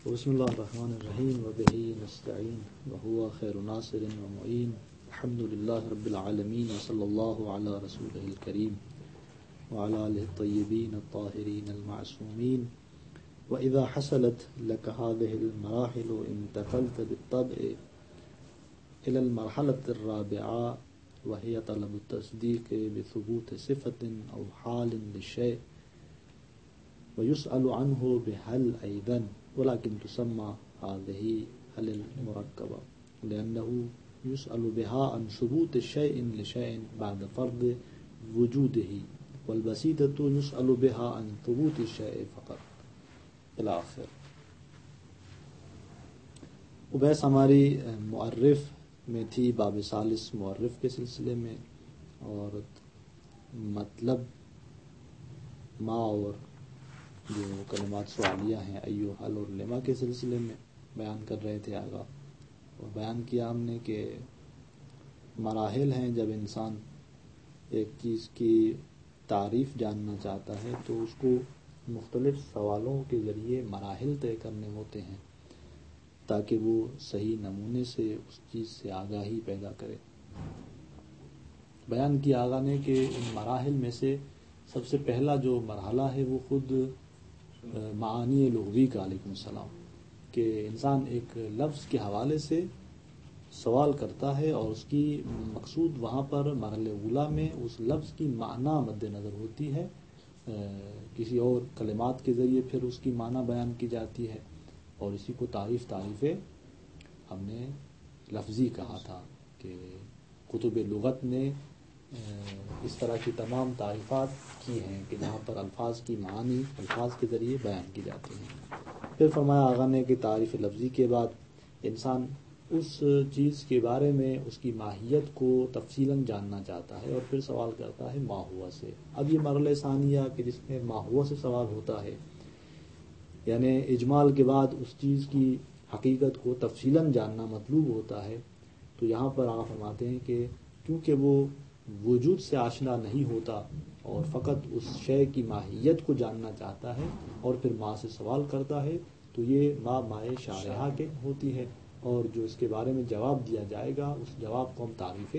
بسم اللہ الرحمن الرحیم وبہ نستعین وہو خیر ناصر ومعین الحمد للہ رب العالمین وصلی اللہ علی رسولہ الکریم وعلی آلہ الطیبین الطاہرین المعصومین وإذا حصلت لك هذه المراحل انتقلت بالطبع إلى المرحلة الرابعة وهي طلب التصديق بثبوت صفة أو حال للشيء ويسأل عنه بهل أيضا ولكن تسمى هذه هل المركبة لأنه يسأل بها عن ثبوت الشيء لشيء بعد فرض وجوده والبسيطة يسأل بها عن ثبوت الشيء فقط إلى آخر. وبس ہماری معرف میں تھی باب ثالث معرف کے سلسلے میں، اور مطلب ما اور جو کلمات سوالیہ ہیں ایو حل اور لما کے سلسلے میں بیان کر رہے تھے آگاہ. اور بیان کیا ہم نے کہ مراحل ہیں جب انسان ایک چیز کی تعریف جاننا چاہتا ہے تو اس کو مختلف سوالوں کے ذریعے مراحل طے کرنے ہوتے ہیں تاکہ وہ صحیح نمونے سے اس چیز سے آگاہی پیدا کرے. بیان کیا آگاہ نے کہ ان مراحل میں سے سب سے پہلا جو مرحلہ ہے وہ خود معانی لغوی کا، علیکم السلام، کہ انسان ایک لفظ کے حوالے سے سوال کرتا ہے اور اس کی مقصود وہاں پر مرحلہ اولا میں اس لفظ کی معنی مد نظر ہوتی ہے، کسی اور کلمات کے ذریعے پھر اس کی معنی بیان کی جاتی ہے، اور اسی کو تعریف ہم نے لفظی کہا تھا کہ کتب لغت نے اس طرح کی تمام تعریفات کی ہیں کہ جہاں پر الفاظ کی معانی الفاظ کے ذریعے بیان کی جاتی ہیں. پھر فرمایا آغا نے کہ تعریف لفظی کے بعد انسان اس چیز کے بارے میں اس کی ماہیت کو تفصیلاً جاننا چاہتا ہے اور پھر سوال کرتا ہے ما ہوا سے. اب یہ مرحلہ ثانیہ کہ جس میں ما ہوا سے سوال ہوتا ہے، یعنی اجمال کے بعد اس چیز کی حقیقت کو تفصیلاً جاننا مطلوب ہوتا ہے. تو یہاں پر آپ فرماتے ہیں کہ کیونکہ وہ وجود سے آشنا نہیں ہوتا اور فقط اس شے کی ماہیت کو جاننا چاہتا ہے اور پھر ماں سے سوال کرتا ہے، تو یہ مائے شارحہ کے ہوتی ہے، اور جو اس کے بارے میں جواب دیا جائے گا اس جواب کو ہم تعریف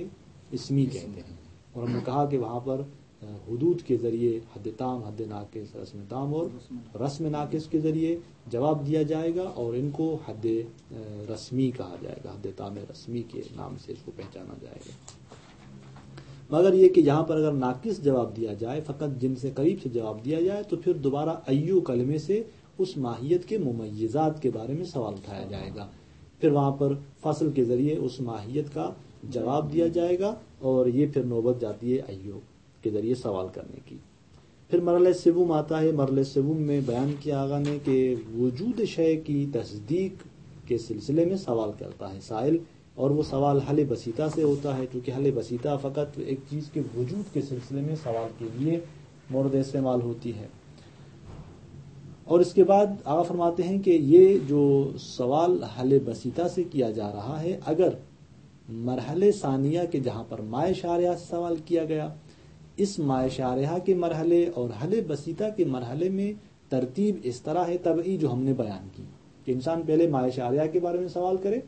اسمی کہتے ہیں. اور ہم نے کہا کہ وہاں پر حدود کے ذریعے حد تام، حد ناقص، رسم تام اور رسم ناقص کے ذریعے جواب دیا جائے گا، اور ان کو حد رسمی کہا جائے گا، حد تام رسمی کے نام سے اس کو پہچانا جائے گا. مگر یہ کہ یہاں پر اگر ناقص جواب دیا جائے، فقط جن سے قریب سے جواب دیا جائے، تو پھر دوبارہ ایو کلمے سے اس ماہیت کے ممیزات کے بارے میں سوال اٹھایا جائے گا. پھر وہاں پر فصل کے ذریعے اس ماہیت کا جواب دیا جائے گا، اور یہ پھر نوبت جاتی ہے ایو کے ذریعے سوال کرنے کی. پھر مرحلہ سوم آتا ہے. مرحلہ سوم میں بیان کیا آغا نے کہ وجود شے کی تصدیق کے سلسلے میں سوال کرتا ہے سائل، اور وہ سوال حل بسیطہ سے ہوتا ہے، کیونکہ حل بسیطہ فقط ایک چیز کے وجود کے سلسلے میں سوال کے لیے مورد استعمال ہوتی ہے. اور اس کے بعد آغا فرماتے ہیں کہ یہ جو سوال حل بسیطہ سے کیا جا رہا ہے، اگر مرحلے ثانیہ کے جہاں پر مائے شارحہ سے سوال کیا گیا، اس مائے شارحہ کے مرحلے اور حل بسیطہ کے مرحلے میں ترتیب اس طرح ہے طبعی جو ہم نے بیان کی کہ انسان پہلے مائے شارحہ کے بارے میں سوال کرے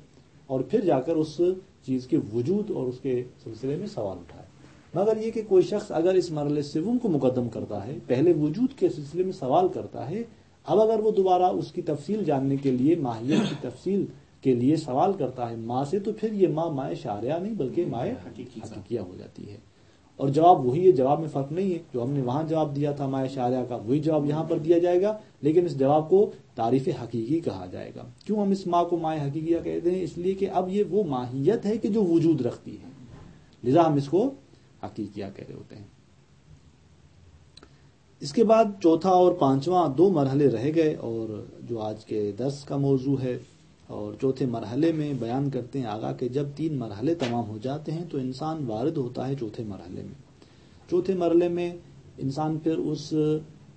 اور پھر جا کر اس چیز کے وجود اور اس کے سلسلے میں سوال اٹھائے. مگر یہ کہ کوئی شخص اگر اس مرحلے سوم کو مقدم کرتا ہے، پہلے وجود کے سلسلے میں سوال کرتا ہے، اب اگر وہ دوبارہ اس کی تفصیل جاننے کے لیے ماہیت کی تفصیل کے لیے سوال کرتا ہے ماں سے، تو پھر یہ مائے شارحہ نہیں بلکہ مائے حقیقیہ ہو جاتی ہے. اور جواب وہی ہے، جواب میں فرق نہیں ہے. جو ہم نے وہاں جواب دیا تھا مائے شارحہ کا، وہی جواب یہاں پر دیا جائے گا، لیکن اس جواب کو تعریف حقیقی کہا جائے گا. کیوں ہم اس ماں کو مائے حقیقیہ کہتے ہیں؟ اس لیے کہ اب یہ وہ ماہیت ہے کہ جو وجود رکھتی ہے، لذا ہم اس کو حقیقیہ کہہ رہے ہوتے ہیں. اس کے بعد چوتھا اور پانچواں دو مرحلے رہ گئے، اور جو آج کے درس کا موضوع ہے. اور چوتھے مرحلے میں بیان کرتے ہیں آگا کہ جب 3 مرحلے تمام ہو جاتے ہیں تو انسان وارد ہوتا ہے چوتھے مرحلے میں. چوتھے مرحلے میں انسان پھر اس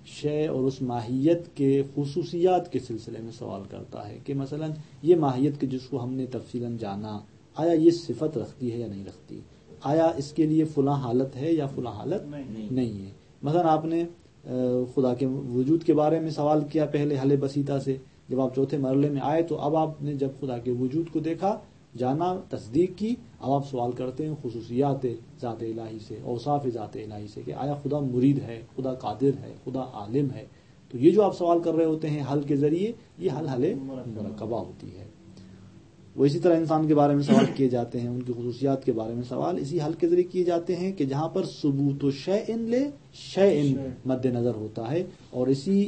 شے اور اس ماہیت کے خصوصیات کے سلسلے میں سوال کرتا ہے کہ مثلا یہ ماہیت کے جس کو ہم نے تفصیلاً جانا، آیا یہ صفت رکھتی ہے یا نہیں رکھتی، آیا اس کے لیے فلاں حالت ہے یا فلاں حالت نہیں ہے. مثلا آپ نے خدا کے وجود کے بارے میں سوال کیا پہلے حل بسیطہ سے، جب آپ چوتھے مرحلے میں آئے تو اب آپ نے جب خدا کے وجود کو دیکھا، جانا، تصدیق کی، اب آپ سوال کرتے ہیں خصوصیات ذات الہی سے، اوصاف ذات الہی سے، کہ آیا خدا مرید ہے، خدا قادر ہے، خدا عالم ہے. تو یہ جو آپ سوال کر رہے ہوتے ہیں حل کے ذریعے، یہ حل مرکبہ ہوتی ہے. وہ اسی طرح انسان کے بارے میں سوال کیے جاتے ہیں، ان کی خصوصیات کے بارے میں سوال اسی حل کے ذریعے کیے جاتے ہیں کہ جہاں پر ثبوت و شیء لے شیء مد نظر ہوتا ہے، اور اسی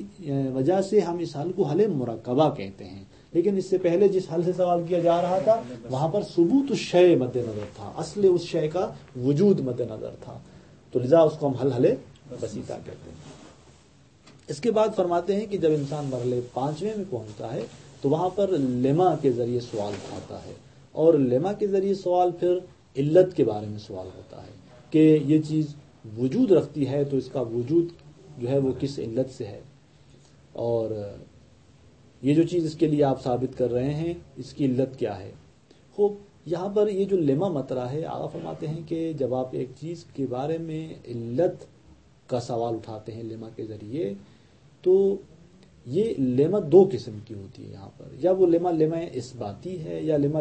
وجہ سے ہم اس حل کو حل مرکبہ کہتے ہیں. لیکن اس سے پہلے جس حل سے سوال کیا جا رہا تھا وہاں پر ثبوت الشیء مد نظر تھا، اصل اس شے کا وجود مد نظر تھا، تو لذا اس کو ہم حل بسیطہ کہتے ہیں. اس کے بعد فرماتے ہیں کہ جب انسان مرحلے 5ویں میں پہنچتا ہے تو وہاں پر لما کے ذریعے سوال اٹھاتا ہے، اور لما کے ذریعے سوال پھر علت کے بارے میں سوال ہوتا ہے کہ یہ چیز وجود رکھتی ہے تو اس کا وجود جو ہے وہ کس علت سے ہے، اور یہ جو چیز اس کے لیے آپ ثابت کر رہے ہیں اس کی علت کیا ہے. خوب، یہاں پر یہ جو لما مطرح ہے، آقا فرماتے ہیں کہ جب آپ ایک چیز کے بارے میں علت کا سوال اٹھاتے ہیں لما کے ذریعے، تو یہ لما دو قسم کی ہوتی ہے یہاں پر، یا وہ لما اثباتی ہے یا لما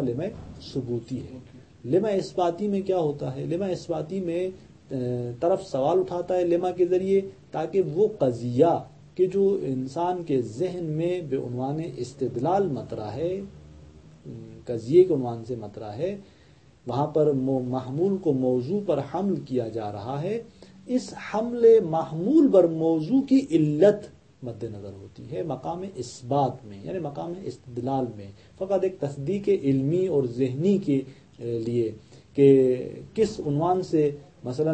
ثبوتی ہے. لما اثباتی میں کیا ہوتا ہے؟ لما اثباتی میں طرف سوال اٹھاتا ہے لما کے ذریعے تاکہ وہ قضیہ کہ جو انسان کے ذہن میں بے عنوان استدلال مطرح ہے، قضیے کے عنوان سے مطرح ہے، وہاں پر محمول کو موضوع پر حمل کیا جا رہا ہے، اس حمل محمول بر موضوع کی علت مد نظر ہوتی ہے مقام اثبات میں، یعنی مقام استدلال میں. فقط ایک تصدیق علمی اور ذہنی کے لیے کہ کس عنوان سے مثلا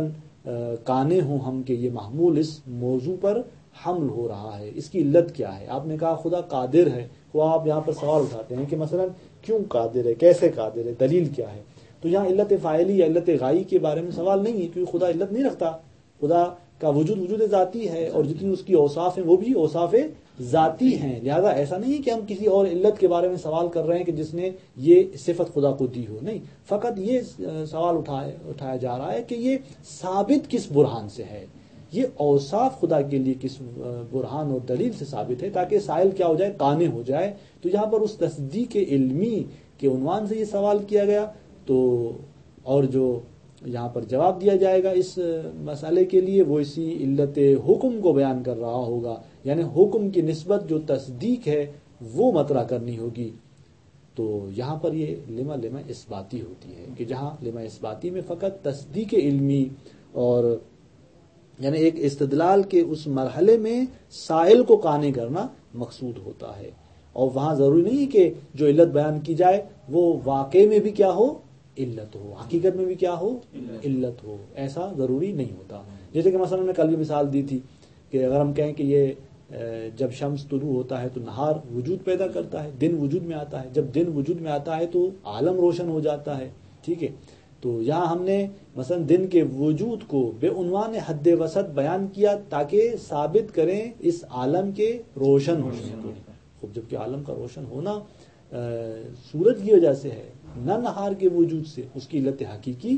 قانع ہوں ہم کہ یہ محمول اس موضوع پر حمل ہو رہا ہے، اس کی علت کیا ہے. آپ نے کہا خدا قادر ہے، تو آپ یہاں پر سوال اٹھاتے ہیں کہ مثلا کیوں قادر ہے، کیسے قادر ہے، دلیل کیا ہے. تو یہاں علت فاعلی یا علت غائی کے بارے میں سوال نہیں ہے، کیونکہ خدا علت نہیں رکھتا. خدا کا وجود ذاتی ہے، اور جتنی اس کی اوصاف ہیں وہ بھی اوصاف ذاتی ہیں. لہذا ایسا نہیں کہ ہم کسی اور علت کے بارے میں سوال کر رہے ہیں کہ جس نے یہ صفت خدا کو دی ہو. نہیں، فقط یہ سوال اٹھایا جا رہا ہے کہ یہ ثابت کس برہان سے ہے، یہ اوصاف خدا کے لیے کس برہان اور دلیل سے ثابت ہے، تاکہ سائل کیا ہو جائے، قانع ہو جائے. تو یہاں پر اس تصدیق علمی کے عنوان سے یہ سوال کیا گیا، تو اور جو یہاں پر جواب دیا جائے گا اس مسئلے کے لیے وہ اسی علت حکم کو بیان کر رہا ہوگا، یعنی حکم کی نسبت جو تصدیق ہے وہ مطرح کرنی ہوگی. تو یہاں پر یہ لما اثباتی ہوتی ہے کہ جہاں لما اثباتی میں فقط تصدیق علمی اور یعنی ایک استدلال کے اس مرحلے میں سائل کو قانع کرنا مقصود ہوتا ہے، اور وہاں ضروری نہیں کہ جو علت بیان کی جائے وہ واقع میں بھی کیا ہو، علت ہو، حقیقت میں بھی کیا ہو، علت ہو. ایسا ضروری نہیں ہوتا. جیسے کہ مثلا میں کل بھی مثال دی تھی کہ اگر ہم کہیں کہ یہ جب شمس طلوع ہوتا ہے تو نہار وجود پیدا کرتا ہے، دن وجود میں آتا ہے، جب دن وجود میں آتا ہے تو عالم روشن ہو جاتا ہے. ٹھیک ہے، تو یہاں ہم نے مثلا دن کے وجود کو بے عنوان حد وسط بیان کیا تاکہ ثابت کریں اس عالم کے روشن ہونے کو. خوب، جبکہ عالم کا روشن ہونا سورج کی وجہ سے ہے، نہ نہار کے وجود سے. اس کی علت حقیقی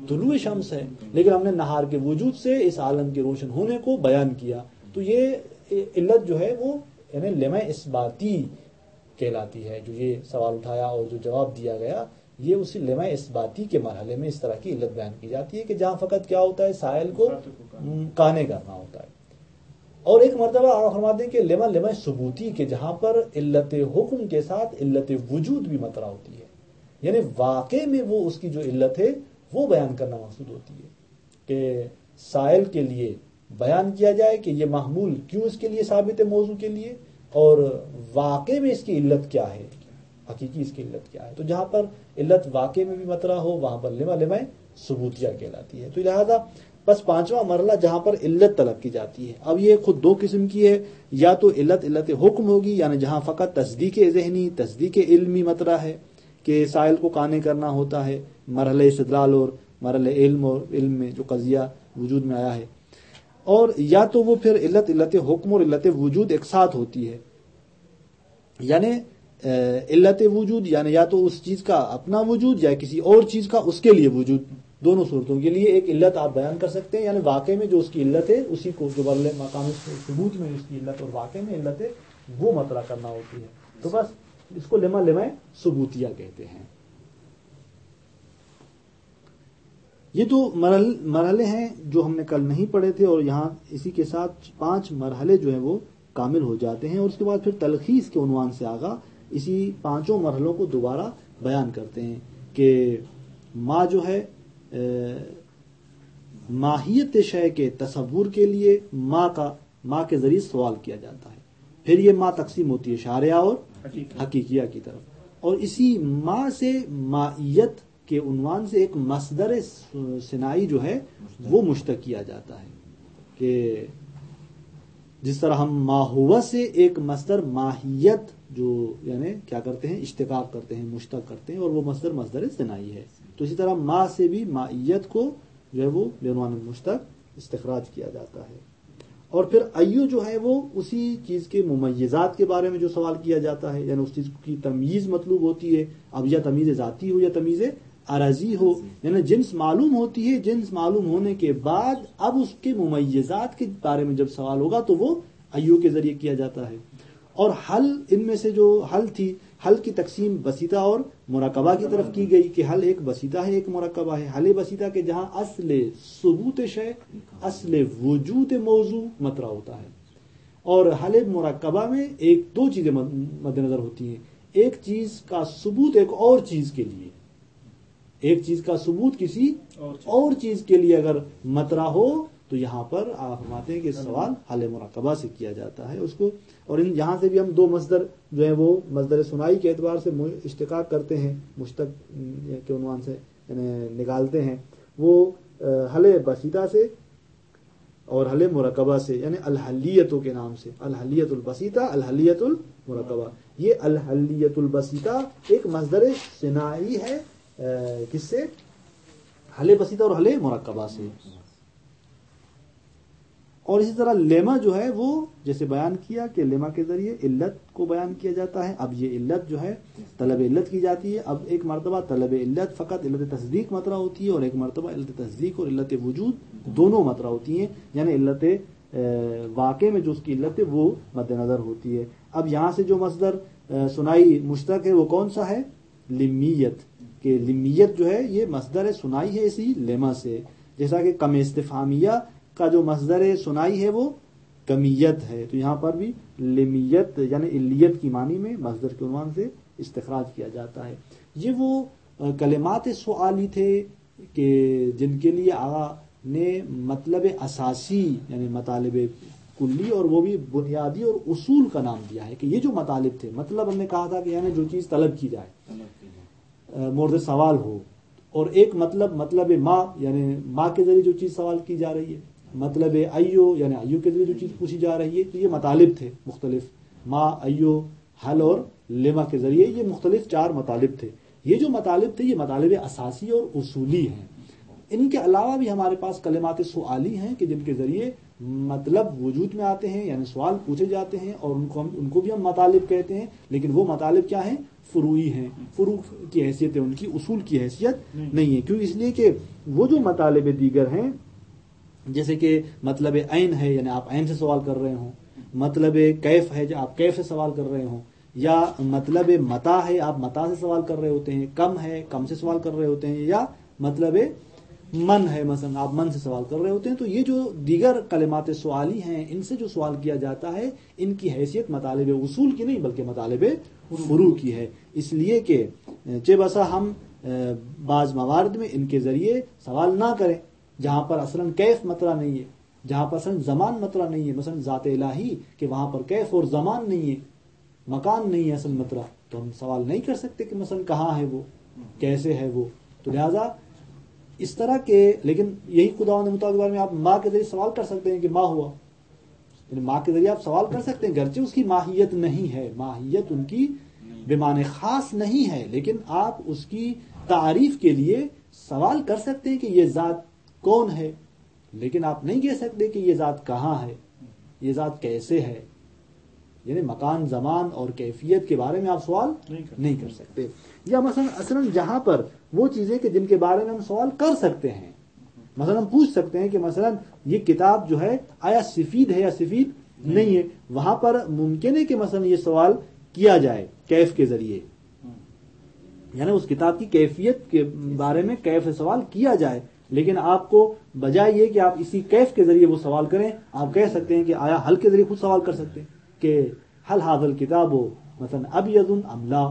طلوع شمس ہے، لیکن ہم نے نہار کے وجود سے اس عالم کے روشن ہونے کو بیان کیا. تو یہ علت جو ہے وہ یعنی لمع اثباتی کہلاتی ہے. جو یہ سوال اٹھایا اور جو جواب دیا گیا، یہ اسی لمع اثباتی کے مرحلے میں اس طرح کی علت بیان کی جاتی ہے کہ جہاں فقط کیا ہوتا ہے، سائل کو قانع کرنا ہوتا ہے. اور ایک مرتبہ آپ فرماتے ہیں کہ لمع ثبوتی کے جہاں پر علت حکم کے ساتھ علت وجود بھی مطرح ہوتی ہے، یعنی واقع میں وہ اس کی جو علت ہے وہ بیان کرنا مقصود ہوتی ہے کہ سائل کے لیے بیان کیا جائے کہ یہ محمول کیوں اس کے لیے ثابت ہے موضوع کے لیے، اور واقع میں اس کی علت کیا ہے، حقیقی اس کی علت کیا ہے. تو جہاں پر علت واقع میں بھی مطرح ہو وہاں پر لمع ثبوتیہ کہلاتی ہے. تو لہذا بس 5واں مرحلہ جہاں پر علت طلب کی جاتی ہے. اب یہ خود دو قسم کی ہے، یا تو علت حکم ہوگی، یعنی جہاں فقط تصدیق ذہنی، تصدیق علمی مطرح ہے کہ سائل کو قانع کرنا ہوتا ہے مرحلہ استدلال اور مرحلہ علم، اور علم میں جو قضیہ وجود میں آیا ہے. اور یا تو وہ پھر علت حکم اور علت وجود ایک ساتھ ہوتی ہے، یعنی علت وجود یعنی یا تو اس چیز کا اپنا وجود یا کسی اور چیز کا اس کے لیے وجود دونوں صورتوں کے لیے ایک علت آپ بیان کر سکتے ہیں، یعنی واقع میں جو اس کی علت ہے اسی کو جو مقام ثبوت میں اس کی علت اور واقع میں علت ہے وہ مطرح کرنا ہوتی ہے، تو بس اس کو لمح ثبوتیہ کہتے ہیں۔ یہ تو مرحلے ہیں جو ہم نے کل نہیں پڑھے تھے، اور یہاں اسی کے ساتھ 5 مرحلے جو ہیں وہ کامل ہو جاتے ہیں، اور اس کے بعد پھر تلخیص کے عنوان سے آگا اسی 5 مرحلوں کو دوبارہ بیان کرتے ہیں کہ ما جو ہے ماہیت شے کے تصور کے لیے ما کے ذریعے سوال کیا جاتا ہے، پھر یہ ما تقسیم ہوتی ہے شارعہ اور حقیقیہ کی طرف، اور اسی ما سے مائیت کے عنوان سے ایک مصدر صناعی جو ہے وہ مشتق کیا جاتا ہے، کہ جس طرح ہم ما ہوا سے ایک مصدر ماہیت جو یعنی کیا کرتے ہیں اشتقاق کرتے ہیں، مشتق کرتے ہیں، اور وہ مصدر صناعی ہے، تو اسی طرح ما سے بھی مائیت کو جو ہے وہ بعنوان مشتق استخراج کیا جاتا ہے۔ اور پھر ایو جو ہے وہ اسی چیز کے ممیزات کے بارے میں جو سوال کیا جاتا ہے، یعنی اس چیز کی تمییز مطلوب ہوتی ہے، اب یا تمیز ذاتی ہو یا تمیز عرضی ہو، یعنی جنس معلوم ہوتی ہے، جنس معلوم ہونے کے بعد اب اس کے ممیزات کے بارے میں جب سوال ہوگا تو وہ ایو کے ذریعے کیا جاتا ہے۔ اور حل، ان میں سے جو حل تھی، حل کی تقسیم بسیطہ اور مرکبہ کی طرف کی گئی، کہ حل ایک بسیطہ ہے ایک مرکبہ ہے۔ حل بسیطہ کے جہاں اصل ثبوت شے، اصل وجود موضوع مطرح ہوتا ہے، اور حل مرکبہ میں ایک دو چیزیں مد نظر ہوتی ہیں، ایک چیز کا ثبوت ایک اور چیز کے لیے، ایک چیز کا ثبوت کسی اور چیز کے لیے اگر مطرح ہو تو یہاں پر آپ فرماتے ہیں کہ سوال حل مرکبہ سے کیا جاتا ہے اس کو۔ اور یہاں سے بھی ہم 2 مصدر جو ہیں وہ مصدر ثنائی کے اعتبار سے اشتقاق کرتے ہیں، مشتق کے عنوان سے نکالتے ہیں، وہ حل بسیطہ سے اور حل مرکبہ سے، یعنی الحلیتوں کے نام سے، الحلیت البسیطہ الحلیت المرکبہ۔ یہ الحلیت البسیطہ ایک مصدر صناعی ہے، کس سے؟ حل بسیطہ اور حل مرکبہ سے۔ اور اسی طرح لیما جو ہے وہ جیسے بیان کیا کہ لیما کے ذریعے علت کو بیان کیا جاتا ہے، اب یہ علت جو ہے طلب علت کی جاتی ہے، اب ایک مرتبہ طلب علت فقط علت تصدیق مطرح ہوتی ہے، اور ایک مرتبہ علت تصدیق اور علت وجود دونوں مطرح ہوتی ہیں، یعنی علت واقع میں جو اس کی علت ہے وہ مد نظر ہوتی ہے۔ اب یہاں سے جو مصدر ثنائی مشتق ہے وہ کون سا ہے؟ لمیت، کہ لمیت جو ہے یہ مصدر ثنائی ہے اسی لیما سے، جیسا کہ کم استفہامیہ کا جو مصدر ثنائی ہے وہ کمیت ہے، تو یہاں پر بھی لمیت یعنی علیت کی معنی میں مصدر کے عنوان سے استخراج کیا جاتا ہے۔ یہ وہ کلمات سوالی تھے کہ جن کے لیے آقا نے مطلب اساسی یعنی مطالب کلی اور وہ بھی بنیادی اور اصول کا نام دیا ہے، کہ یہ جو مطالب تھے، مطلب ہم نے کہا تھا کہ یعنی جو چیز طلب کی جائے، مورد سوال ہو، اور ایک مطلب ما یعنی ما کے ذریعے جو چیز سوال کی جا رہی ہے، مطلب ایو یعنی ایو کے ذریعے جو چیز پوچھی جا رہی ہے، تو یہ مطالب تھے مختلف، ما، ایو، حل اور لما کے ذریعے یہ مختلف 4 مطالب تھے۔ یہ جو مطالب تھے یہ مطالب اساسی اور اصولی ہیں۔ ان کے علاوہ بھی ہمارے پاس کلمات سوالی ہیں کہ جن کے ذریعے مطلب وجود میں آتے ہیں، یعنی سوال پوچھے جاتے ہیں، اور ان کو بھی ہم مطالب کہتے ہیں، لیکن وہ مطالب کیا ہیں؟ فروعی ہیں، فروع کی حیثیت ہے ان کی، اصول کی حیثیت نہیں ہے۔ کیوں؟ اس لیے کہ وہ جو مطالب دیگر ہیں، جیسے کہ مطلب عین ہے یعنی آپ عین سے سوال کر رہے ہوں، مطلب کیف ہے جو آپ کیف سے سوال کر رہے ہوں، یا مطلب متا ہے آپ متا سے سوال کر رہے ہوتے ہیں، کم ہے کم سے سوال کر رہے ہوتے ہیں، یا مطلب من ہے مثلا آپ من سے سوال کر رہے ہوتے ہیں، تو یہ جو دیگر کلمات سوالی ہیں ان سے جو سوال کیا جاتا ہے ان کی حیثیت مطالب اصول کی نہیں بلکہ مطالب فروع کی ہے۔ اس لیے کہ چہ بسا ہم بعض موارد میں ان کے ذریعے سوال نہ کریں جہاں پر اصلاً کیف مطرح نہیں ہے، جہاں پر اصلاً زمان مطرح نہیں ہے، مثلا ذات الہی کہ وہاں پر کیف اور زمان نہیں ہے، مکان نہیں ہے اصل مطرح، تو ہم سوال نہیں کر سکتے کہ مثلا کہاں ہے وہ، کیسے ہے وہ، تو لہذا اس طرح کے، لیکن یہی خداوند مطابق بارے میں آپ ماں کے ذریعے سوال کر سکتے ہیں کہ ماں ہوا، یعنی ماں کے ذریعے آپ سوال کر سکتے ہیں، گرچہ اس کی ماہیت نہیں ہے، ماہیت ان کی بمعنی خاص نہیں ہے، لیکن آپ اس کی تعریف کے لیے سوال کر سکتے ہیں کہ یہ ذات کون ہے، لیکن آپ نہیں کہہ سکتے کہ یہ ذات کہاں ہے، یہ ذات کیسے ہے، یعنی مکان زمان اور کیفیت کے بارے میں آپ سوال نہیں کر سکتے. یا مثلاً جہاں پر وہ چیزیں کہ جن کے بارے میں ہم سوال کر سکتے ہیں، مثلا ہم پوچھ سکتے ہیں کہ مثلا یہ کتاب جو ہے آیا سفید ہے یا سفید نہیں ہے، وہاں پر ممکن ہے کہ مثلا یہ سوال کیا جائے کیف کے ذریعے، یعنی اس کتاب کی کیفیت کے بارے میں کیف سوال کیا جائے، لیکن آپ کو بجائے یہ کہ آپ اسی کیف کے ذریعے وہ سوال کریں، آپ کہہ سکتے ہیں کہ آیا حل کے ذریعے خود سوال کر سکتے ہیں کہ حل حاضل کتاب ہو مثلا ابیض ام لا،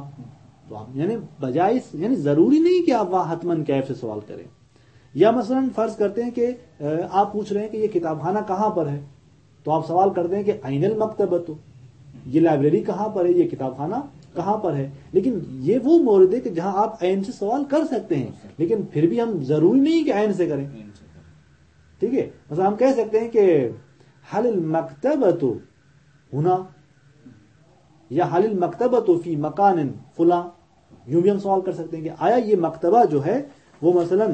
تو آپ یعنی بجائے یعنی ضروری نہیں کہ آپ وہاں حتماً کیف سے سوال کریں. یا مثلا فرض کرتے ہیں کہ آپ پوچھ رہے ہیں کہ یہ کتاب خانہ کہاں پر ہے، تو آپ سوال کرتے ہیں کہ عین المکتبۃ، یہ لائبریری کہاں پر ہے، یہ کتاب خانہ کہاں پر ہے. لیکن یہ وہ مورد ہے کہ جہاں آپ عین سے سوال کر سکتے ہیں، لیکن پھر بھی ہم ضروری نہیں کہ عین سے کریں. ٹھیک ہے، مثلا ہم کہہ سکتے ہیں کہ حل المکتبۃ ہنا، یا حل المکتبۃ فی مکان فلاں، یوں بھی ہم سوال کر سکتے ہیں کہ آیا یہ مکتبہ جو ہے وہ مثلا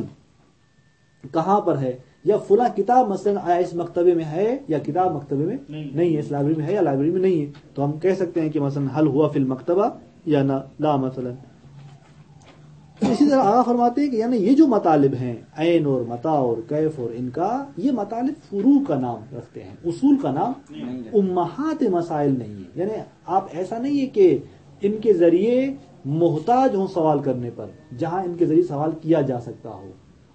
کہاں پر ہے، یا فلاں کتاب مثلا آیا اس مکتبے میں ہے یا کتاب مکتبے میں نہیں ہے، اس لائبریری میں ہے یا لائبریری میں نہیں ہے. تو ہم کہہ سکتے ہیں کہ مثلا حل ہوا فی المکتبہ یا لا مثلا. اسی طرح آغا فرماتے ہیں کہ یعنی یہ جو مطالب ہیں عین اور متا اور کیف اور ان کا، یہ مطالب فروع کا نام رکھتے ہیں، اصول کا نام، امہات مسائل نہیں ہے. یعنی آپ ایسا نہیں ہے کہ ان کے ذریعے محتاج ہوں سوال کرنے پر، جہاں ان کے ذریعے سوال کیا جا سکتا ہو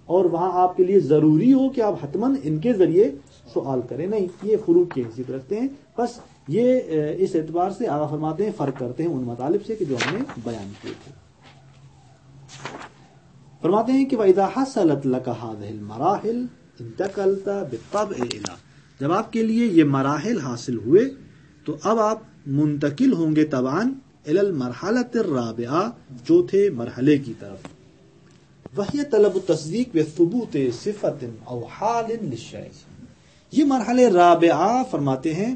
اور وہاں آپ کے لیے ضروری ہو کہ آپ حتماً ان کے ذریعے سوال کریں، نہیں، یہ فروع کی حیثیت رکھتے ہیں. بس یہ اس اعتبار سے آغا فرماتے ہیں فرق کرتے ہیں ان مطالب سے کہ جو ہم نے بیان کیے تھے. فرماتے ہیں کہ وَإِذَا حَصَلَتْ لَكَ هَذِهِ الْمَرَاحِلِ انتقلت بالطبع إلى، جب آپ کے لیے یہ مراحل حاصل ہوئے تو اب آپ منتقل ہوں گے طبعاً إلى المرحلة الرابعة، چوتھے مرحلے کی طرف. وَهِيَ طلب التصدیق بثبوت صفة او حال للشيء. یہ مرحلہ رابعہ فرماتے ہیں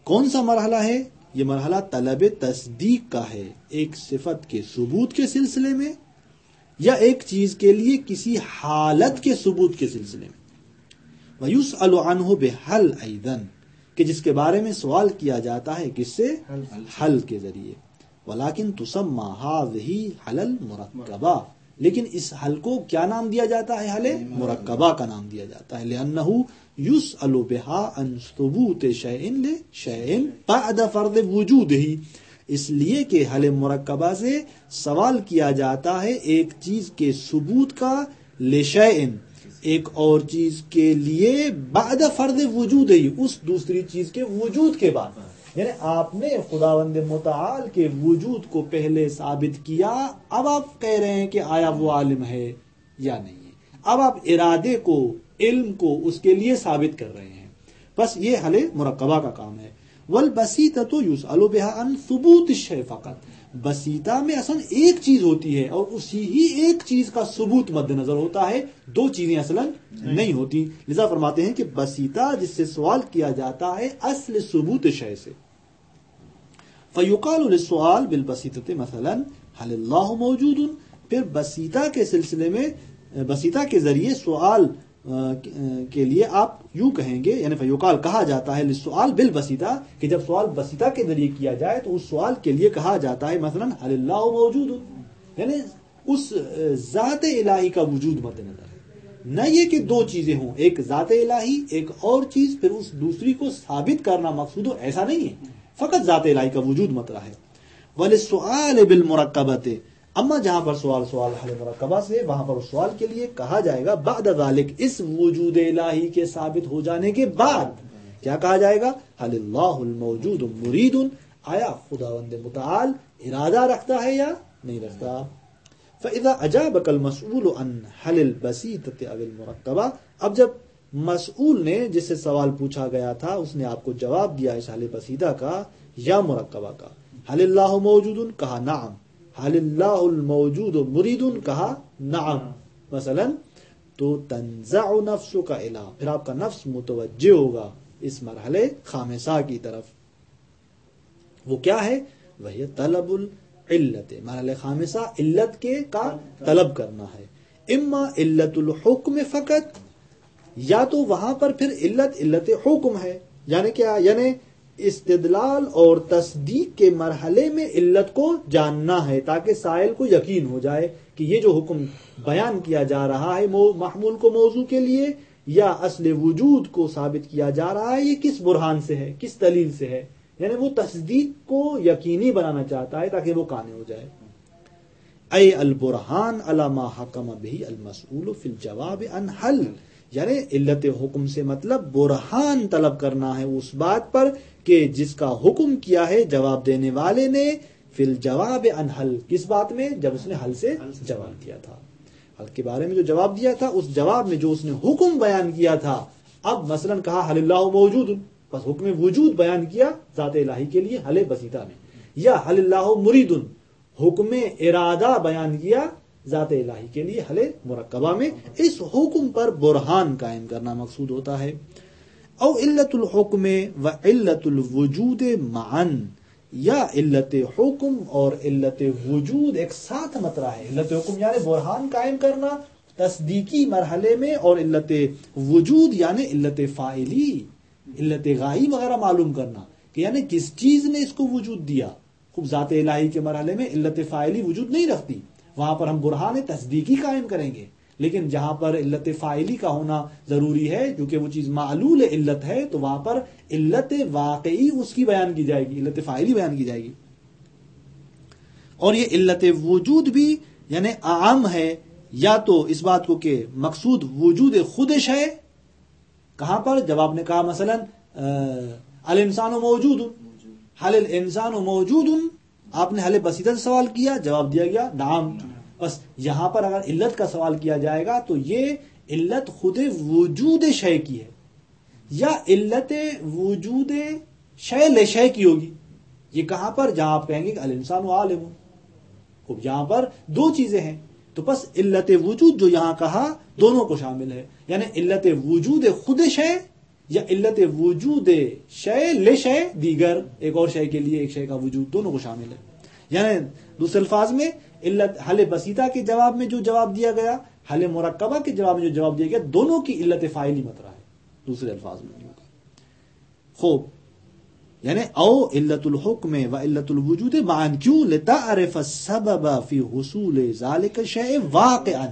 کون سا مرحلہ ہے؟ یہ مرحلہ طلب تصدیق کا ہے، ایک صفت کے ثبوت کے سلسلے میں یا ایک چیز کے لیے کسی حالت کے ثبوت کے سلسلے میں. وَيُسْأَلُ عَنْهُ بِحَلْ أَيْضًا، کہ جس کے بارے میں سوال کیا جاتا ہے کس سے؟ حل کے ذریعے. وَلَكِنْ تُسَمَّى هَذِهِ حَلَ الْمُرَكَّبَةِ، لیکن اس حل کو کیا نام دیا جاتا ہے؟ حل مرکبہ کا نام دیا جاتا ہے. لِأَنَّهُ يُسْأَلُ بِهَا عَنْ ثُبُوتِ شَيْءٍ لِشَيْءٍ بَعْدَ فَرْضِ وُجُودِهِ، اس لیے کہ حل مرکبہ سے سوال کیا جاتا ہے ایک چیز کے ثبوت کا، لشیء، ایک اور چیز کے لیے، بعد فرض وجود ہی، اس دوسری چیز کے وجود کے بعد. یعنی آپ نے خداوند متعال کے وجود کو پہلے ثابت کیا، اب آپ کہہ رہے ہیں کہ آیا وہ عالم ہے یا نہیں ہے، اب آپ ارادے کو، علم کو اس کے لیے ثابت کر رہے ہیں. بس یہ حل مرکبہ کا کام ہے. والبسیطۃ یسأل بها عن ثبوت الشیء فقط، بسیطہ میں اصلا ایک چیز ہوتی ہے اور اسی ہی ایک چیز کا ثبوت مد نظر ہوتا ہے، دو چیزیں اصلا نہیں ہوتی. لذا فرماتے ہیں کہ بسیطہ جس سے سوال کیا جاتا ہے اصل ثبوت شیء سے. فیقال للسؤال بالبسیطۃ مثلا هل اللہ موجود، پھر بسیطہ کے سلسلے میں، بسیطہ کے ذریعے سوال کے لیے آپ یوں کہیں گے، یعنی فیقال کہا جاتا ہے للسؤال بالبسیطہ، کہ جب سوال بسیطہ کے ذریعے کیا جائے تو اس سوال کے لیے کہا جاتا ہے مثلا هل اللہ موجود، یعنی اس ذات الہی کا وجود مد نظر ہے. نہ یہ کہ دو چیزیں ہوں، ایک ذات الہی ایک اور چیز، پھر اس دوسری کو ثابت کرنا مقصود ہو، ایسا نہیں ہے، فقط ذات الہی کا وجود مطرح ہے. وللسؤال بالمرکبۃ، اما جہاں پر سوال حل مرکبہ سے، وہاں پر اس سوال کے لیے کہا جائے گا بعد ذالک، اس وجود الہی کے ثابت ہو جانے کے بعد کیا کہا جائے گا؟ حل اللہ الموجود مرید، آیا خداوند متعال ارادہ رکھتا ہے یا نہیں رکھتا. فَإِذَا أَجَابَكَ الْمَسْئُولُ عَنْ حَلِ الْبَسِيطَةِ أَوِ الْمُرَكَّبَةِ، اب جب مسئول نے، جس سے سوال پوچھا گیا تھا، اس نے آپ کو جواب دیا اس حل بسیطہ کا یا مرکبہ کا. حل اللہ موجود، کہا نعم. حل اللہ الموجود مرید، کہا نعم مثلا، تو تنزع نفسک الی، پھر آپ کا نفس متوجہ ہوگا اس مرحلے خامسہ کی طرف. وہ کیا ہے؟ وہی طلب العلت، مرحلہ خامسہ علت کے کا طلب کرنا ہے. اما علت الحکم فقط، یا تو وہاں پر پھر علت حکم ہے، یعنی کیا؟ یعنی استدلال اور تصدیق کے مرحلے میں علت کو جاننا ہے تاکہ سائل کو یقین ہو جائے کہ یہ جو حکم بیان کیا جا رہا ہے محمول کو موضوع کے لیے یا اصل وجود کو ثابت کیا جا رہا ہے، یہ کس برہان سے ہے، کس دلیل سے ہے. یعنی وہ تصدیق کو یقینی بنانا چاہتا ہے تاکہ وہ قانع ہو جائے. اے البرہان علی ما حکم بہ المسئول فی الجواب عن حل، یعنی علت حکم سے مطلب برہان طلب کرنا ہے اس بات پر کہ جس کا حکم کیا ہے جواب دینے والے نے، فی الجواب عن حل، کس بات میں؟ جب اس نے حل سے جواب کیا تھا، حل کے بارے میں جو جواب دیا تھا، اس جواب میں جو اس نے حکم بیان کیا تھا. اب مثلا کہا حل اللہ موجود، بس حکم وجود بیان کیا ذات الہی کے لیے حل بسیطہ میں، یا حل اللہ مرید، حکم ارادہ بیان کیا ذات الہی کے لیے حل مرکبہ میں. اس حکم پر برہان قائم کرنا مقصود ہوتا ہے. او علت الحکم و علت الوجود معن، یا علت حکم اور علت وجود ایک ساتھ مطرح ہے. علت حکم یعنی برہان قائم کرنا تصدیقی مرحلے میں، اور علت وجود یعنی علت فاعلی، علت غائب وغیرہ معلوم کرنا کہ یعنی کس چیز نے اس کو وجود دیا. خوب ذات الہی کے مرحلے میں علت فاعلی وجود نہیں رکھتی، وہاں پر ہم برہان تصدیقی قائم کریں گے. لیکن جہاں پر علت فاعلی کا ہونا ضروری ہے کیونکہ وہ چیز معلول علت ہے، تو وہاں پر علت واقعی اس کی بیان کی جائے گی، علت فاعلی بیان کی جائے گی. اور یہ علت وجود بھی یعنی عام ہے، یا تو اس بات کو کہ مقصود وجود خودش ہے. کہاں پر؟ جب آپ نے کہا مثلا الانسان موجود، حل الانسان موجود، آپ نے حل بسیطہ سے سوال کیا، جواب دیا گیا نعم. بس یہاں پر اگر علت کا سوال کیا جائے گا تو یہ علت خود وجود شے کی ہے، یا علت وجود شے لشے کی ہوگی. یہ کہاں پر؟ جہاں آپ کہیں گے کہ الانسان عالم. خوب یہاں پر دو چیزیں ہیں، تو بس علت وجود جو یہاں کہا دونوں کو شامل ہے، یعنی علت وجود خود شے یا علت وجود شے لشے دیگر، ایک اور شے کے لیے ایک شے کا وجود، دونوں کو شامل ہے. یعنی دوسرے الفاظ میں علت حل بسیطہ کے جواب میں جو جواب دیا گیا، حل مرکبہ کے جواب میں جو جواب دیا گیا، دونوں کی علت فاعلی مطرح ہے دوسرے الفاظ میں. خوب، یعنی او علت الحکم و علت الوجود معاً، کیوں؟ لتعرف السبب فی حصول ذلک الشیء واقعا،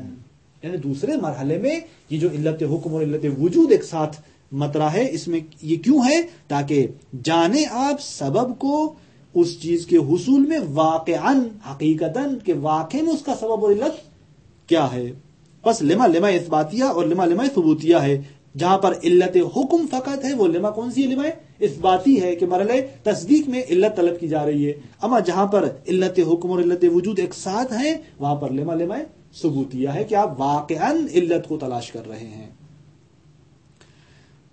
یعنی دوسرے مرحلے میں یہ جو علت حکم اور علت وجود ایک ساتھ مطرح ہے، اس میں یہ کیوں ہے؟ تاکہ جانے آپ سبب کو اس چیز کے حصول میں واقعاً، حقیقتاً، کہ واقع میں اس کا سبب اور علت کیا ہے. بس لما لما اثباتیہ اور لما لما ثبوتیہ ہے. جہاں پر علت حکم فقط ہے وہ لما کون سی ہے؟ لما اثباتی ہے کہ مرحلہ تصدیق میں علت طلب کی جا رہی ہے. اما جہاں پر علت حکم اور علت وجود ایک ساتھ ہیں وہاں پر لما لما ثبوتیہ ہے کہ آپ واقعاً علت کو تلاش کر رہے ہیں.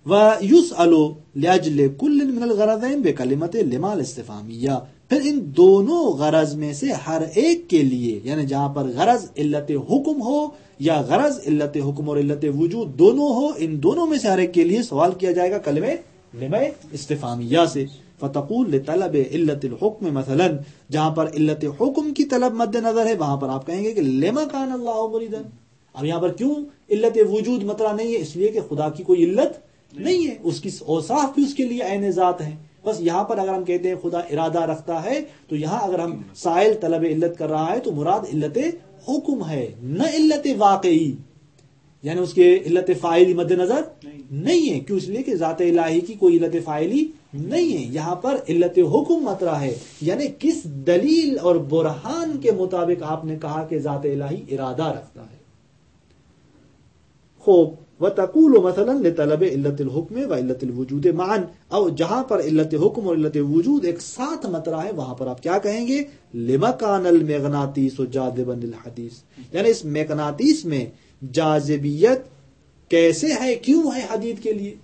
وَيُسْأَلُ لِأَجْلِ كُلٍّ مِّنَ الْغَرَضَيْنِ بِكَلِمَةِ لِمَا الاستفهامية، پھر ان دونوں غرض میں سے ہر ایک کے لیے، یعنی جہاں پر غرض علت حکم ہو یا غرض علت حکم اور علت وجود دونوں ہو، ان دونوں میں سے ہر ایک کے لیے سوال کیا جائے گا کلمہ لما استفهامية سے. فَتَقُولُ لِطَلَبِ علت الحکم مثلا، جہاں پر علت حکم کی طلب مد نظر ہے وہاں پر آپ کہیں گے کہ لما کان اللہ مریدا. اب یہاں پر کیوں علت وجود مطرح نہیں ہے؟ اس لیے کہ خدا کی کوئی علت نہیں ہے، اس کی اوصاف بھی اس کے لیے عین ذات ہیں. بس یہاں پر اگر ہم کہتے ہیں خدا ارادہ رکھتا ہے تو یہاں اگر ہم سائل طلب علت کر رہا ہے تو مراد علت حکم ہے، نہ علت واقعی، یعنی اس کے علت فاعلی مد نظر نہیں ہے. کیوں؟ اس لیے کہ ذات الہی کی کوئی علت فاعلی نہیں ہے. یہاں پر علت حکم مطرح ہے، یعنی کس دلیل اور برہان کے مطابق آپ نے کہا کہ ذات الہی ارادہ رکھتا ہے. خوب، وَتَقُولُ مَثَلًا لِطَلَبِ عِلَّةِ الْحُكْمِ وَعِلَّةِ الْوُجُودِ مَعًا، اور جہاں پر علت حکم اور علت وجود ایک ساتھ مطرح ہے وہاں پر آپ کیا کہیں گے؟ لِمَا كَانَ الْمَغْنَاطِيسُ جَاذِبًا لِلْحَدِيثِ، یعنی اس مغناطیس میں جاذبیت کیسے ہے، کیوں ہے حدیث کے لیے.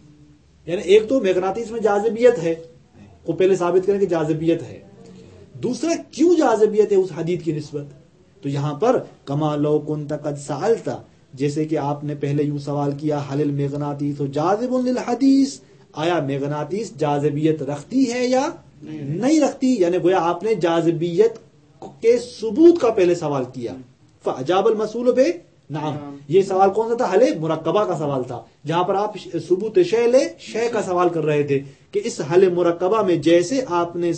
یعنی ایک تو مغناطیس میں جاذبیت ہے، کو پہلے ثابت کریں کہ جاذبیت ہے. دوسرا کیوں جاذبیت ہے اس حدیث کی نسبت؟ تو یہاں پر کما لو کنت قد سألت، جیسے کہ آپ نے پہلے یوں سوال کیا حل المغناطیس جاذب للحدیث، آیا مغناطیس جاذبیت رکھتی ہے یا نہیں رکھتی، یعنی گویا آپ نے جاذبیت کے ثبوت کا پہلے سوال کیا. فاجاب المسئول نعم، یہ سوال کون سا تھا؟ حل مرکبہ کا سوال تھا، جہاں پر آپ ثبوت شے کا سوال کر رہے تھے کہ اس حل مرکبہ میں جیسے آپ نے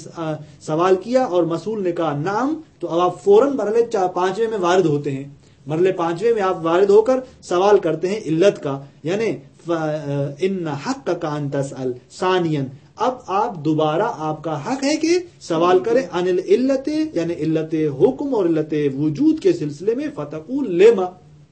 سوال کیا اور مسئول نے کہا نعم، تو اب آپ فوراً مرحلے 5ویں میں وارد ہوتے ہیں. مرحلے 5ویں میں آپ وارد ہو کر سوال کرتے ہیں علت کا، یعنی ان حقک ان تسأل ثانیاً، اب آپ دوبارہ آپ کا حق ہے کہ سوال کریں عن العلت، یعنی علت حکم اور علت وجود کے سلسلے میں، فتقول لما،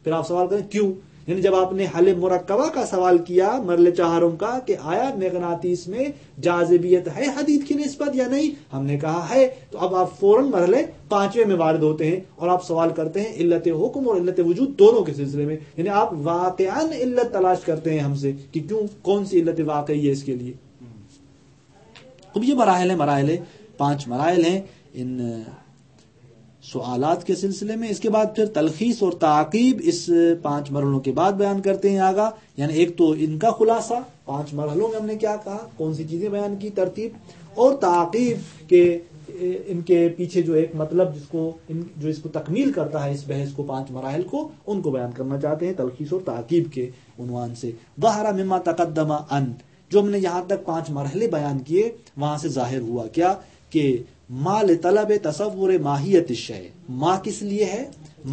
پھر آپ سوال کریں کیوں. یعنی جب آپ نے حل مرکبہ کا سوال کیا مرحلے 4 کا کہ آیا مغناطیس میں جاذبیت ہے حدید کی نسبت یا نہیں، ہم نے کہا ہے، تو اب آپ فوراً مرحلے 5ویں میں وارد ہوتے ہیں اور آپ سوال کرتے ہیں علت حکم اور علت وجود دونوں کے سلسلے میں. یعنی آپ واقعاً علت تلاش کرتے ہیں ہم سے کہ کیوں، کون سی علت واقعی ہے اس کے لیے. اب یہ مراحل 5 مراحل ہیں ان سوالات کے سلسلے میں. اس کے بعد پھر تلخیص اور تعقیب اس 5 مرحلوں کے بعد بیان کرتے ہیں آگا. یعنی ایک تو ان کا خلاصہ 5 مرحلوں میں ہم نے کیا کہا، کون سی چیزیں بیان کی، ترتیب، اور تعقیب کے ان کے پیچھے جو ایک مطلب جو اس کو تکمیل کرتا ہے اس بحث کو 5 مراحل کو، ان کو بیان کرنا چاہتے ہیں تلخیص اور تعقیب کے عنوان سے. ظہر مما تقدم ان، جو ہم نے یہاں تک 5 مرحلے بیان کیے وہاں سے ظاہر ہوا کیا کہ مال طلب تصور ماہیت الشیء، ماں کس لیے ہے؟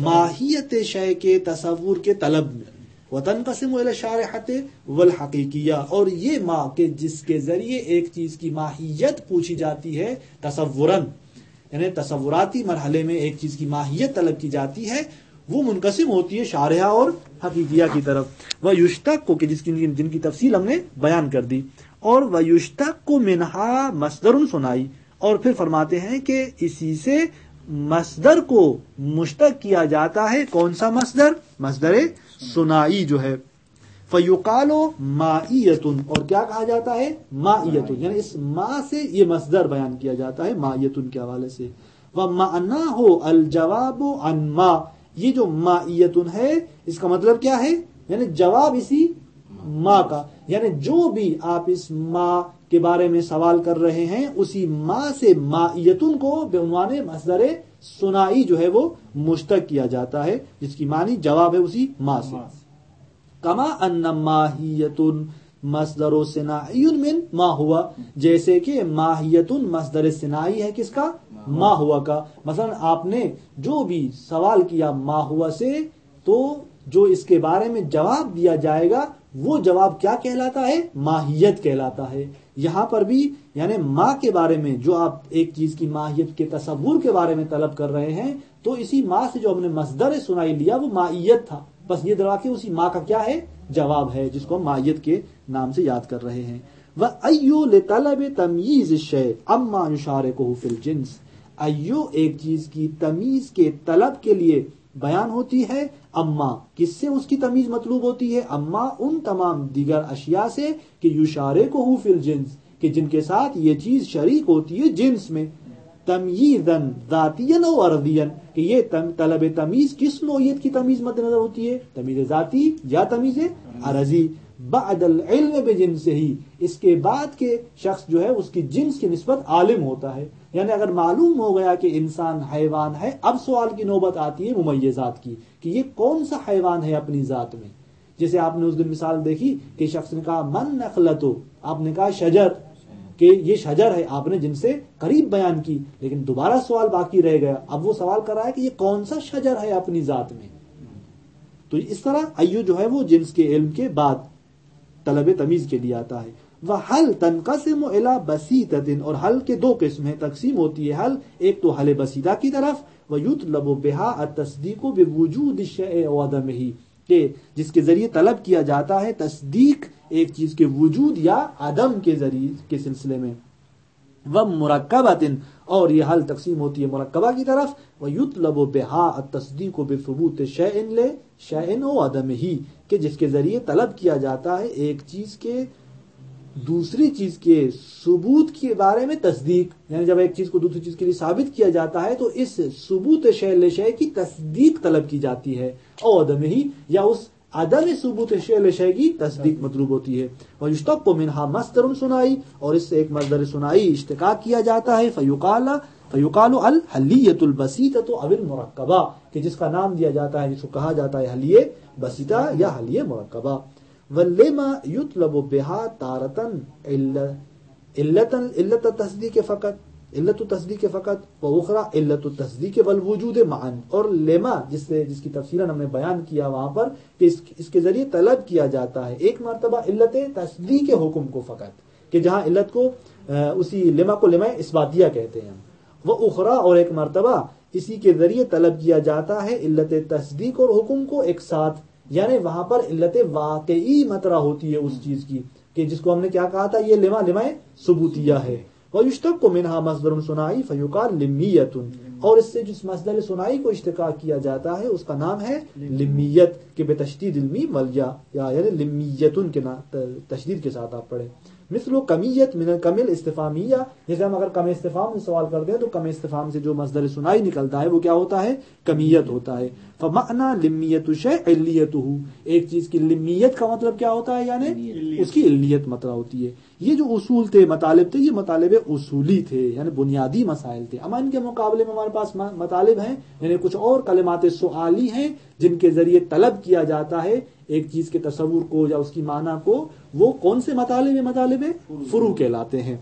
ماہیت شے کے تصور کے طلب میں. وتنقسم الى الشارحۃ والحقیقیہ، اور یہ ماں کہ جس کے ذریعے ایک چیز کی ماہیت پوچھی جاتی ہے تصوراً، یعنی تصوراتی مرحلے میں ایک چیز کی ماہیت طلب کی جاتی ہے، وہ منقسم ہوتی ہے شارحہ اور حقیقیہ کی طرف. ویشتق کہ جن کی تفصیل ہم نے بیان کر دی. اور ویشتق منہا مصدر سنائی، اور پھر فرماتے ہیں کہ اسی سے مصدر کو مشتق کیا جاتا ہے. کون سا مصدر؟ مصدر سنائی جو ہے. فیقال مائیۃ، اور کیا کہا جاتا ہے؟ مائیۃ، یعنی اس ماء سے یہ مصدر بیان کیا جاتا ہے مائیۃ کے حوالے سے. ومعناہ الجواب عن ما، یہ جو مائیۃ ہے اس کا مطلب کیا ہے؟ یعنی جواب اسی ماں کا، یعنی جو بھی آپ اس ماں کے بارے میں سوال کر رہے ہیں اسی ماں سے مائیتن کو بعنوان مصدر سنائی جو ہے وہ مشتق کیا جاتا ہے، جس کی معنی جواب ہے اسی ماں سے. کما ان ماہیتن مصدر صناعی من ما ہوا، جیسے کہ ماہیتن مصدر صناعی ہے کس کا؟ ما ہوا کا. مثلا آپ نے جو بھی سوال کیا ما ہوا سے، تو جو اس کے بارے میں جواب دیا جائے گا وہ جواب کیا کہلاتا ہے؟ ماہیت کہلاتا ہے. یہاں پر بھی یعنی ماں کے بارے میں جو آپ ایک چیز کی ماہیت کے تصور کے بارے میں طلب کر رہے ہیں، تو اسی ماں سے جو ہم نے مصدر سنائی لیا وہ ماہیت تھا، بس یہ درا کے اسی ماں کا کیا ہے؟ جواب ہے، جس کو ہم ماہیت کے نام سے یاد کر رہے ہیں. وَأَيُّ لِطَلَبِ تَمْيِيزِ الشَّيْءِ عَمَّا يُشَارِكُهُ فِي الْجِنْسِ، ایو ایک چیز کی تمیز کے طلب کے لیے بیان ہوتی ہے. اما کس سے اس کی تمیز مطلوب ہوتی ہے؟ اما ان تمام دیگر اشیاء سے کہ یشارکہ فی الجنس، کہ جن کے ساتھ یہ چیز شریک ہوتی ہے جنس میں. تمییزاً ذاتیاً و عرضیاً، کہ یہ طلب تمیز کس نوعیت کی تمیز مد نظر ہوتی ہے؟ تمیز ذاتی یا تمیز عرضی. بعد العلم بجنسہ، اس کے بعد کے شخص جو ہے اس کی جنس کی نسبت عالم ہوتا ہے. یعنی اگر معلوم ہو گیا کہ انسان حیوان ہے، اب سوال کی نوبت آتی ہے ممیزات کی، کہ یہ کون سا حیوان ہے اپنی ذات میں. جیسے آپ نے اس دن مثال دیکھی کہ شخص نے کہا من نخلتو، آپ نے کہا شجر، کہ یہ شجر ہے، آپ نے جن سے قریب بیان کی، لیکن دوبارہ سوال باقی رہ گیا. اب وہ سوال کر رہا ہے کہ یہ کون سا شجر ہے اپنی ذات میں. تو اس طرح ایو جو ہے وہ جنس کے علم کے بعد طلب تمیز کے لیے آتا ہے. وحل تنقسم الى بسیطۃ، اور حل کے 2 قسم ہیں، تقسیم ہوتی ہے حل. ایک تو حل بسیطہ کی طرف، ویطلب بها التصدیق بوجود الشیء وعدمہ، کہ جس کے ذریعے طلب کیا جاتا ہے تصدیق ایک چیز کے وجود یا عدم کے ذریعے کے سلسلے میں. ومرکبۃ، اور یہ حل تقسیم ہوتی ہے مرکبہ کی طرف. ویطلب بها التصدیق بثبوت شیء لشیء وعدمہ، کہ جس کے ذریعے طلب کیا جاتا ہے ایک چیز کے دوسری چیز کے ثبوت کے بارے میں تصدیق. یعنی جب ایک چیز کو دوسری چیز کے لیے ثابت کیا جاتا ہے تو اس ثبوت شیء لشیء کی تصدیق طلب کی جاتی ہے، اور عدم ہی یا اس عدم ثبوت شیء لشیء کی تصدیق مطلوب ہوتی ہے. ویشتق منها مصدر سنائی، اور اس سے ایک مصدر سنائی اشتقاق کیا جاتا ہے. فیقال فیقال الحلیۃ البسیطۃ او المرکبہ، کہ جس کا نام دیا جاتا ہے، جس کو کہا جاتا ہے حلیہ بسیطہ یا حلیہ مرکبہ. واللما یطلب بها تارة علت التصدیق فقط واخرى علت التصدیق والوجود معا. اور لیما جس کی تفصیلاً ہم نے بیان کیا وہاں پر کہ اس کے ذریعے طلب کیا جاتا ہے ایک مرتبہ علت تصدیق حکم کو فقط، کہ جہاں علت کو اسی لیما کو لیما اثباتیہ کہتے ہیں. وہ اخرى اور ایک مرتبہ اسی کے ذریعے طلب کیا جاتا ہے علت تصدیق اور حکم کو ایک ساتھ، یعنی وہاں پر علت واقعی مطرح ہوتی ہے اس چیز کی، کہ جس کو ہم نے کیا کہا تھا، یہ لیما ثبوتیہ ہے. وَيُشْتَقُّ مِنْهَا مَصْدَرٌ صُنَاعِي فَيُقَالُ لِمِّيَّةٌ، اور اس سے جس مصدر صناعی کو اشتقاق کیا جاتا ہے اس کا نام ہے لمیت، کہ بتشدید المیم والیا، یعنی لمیتن کے تشدید کے ساتھ آپ پڑھیں. مثل کمیت من الکمل استفہامیہ، جیسے ہم اگر کم استفہام سے سوال کرتے ہیں تو کم استفہام سے جو مصدر صناعی نکلتا ہے وہ کیا ہوتا ہے، کمیت ہوتا ہے. فمعنی لمیت الشیء علیتہ، ایک چیز کی لمیت کا مطلب کیا ہوتا ہے، یعنی اس کی علیت مطلع ہوتی ہے. یہ جو اصول تھے، مطالب تھے، یہ مطالب اصولی تھے، یعنی بنیادی مسائل تھے. اما ان کے مقابلے میں ہمارے پاس مطالب ہیں، یعنی کچھ اور کلمات سؤالی ہیں جن کے ذریعے طلب کیا جاتا ہے ایک چیز کے تصور کو یا اس کی معنی کو. وہ کون سے مطالب ہیں؟ مطالب فروع کہلاتے ہیں.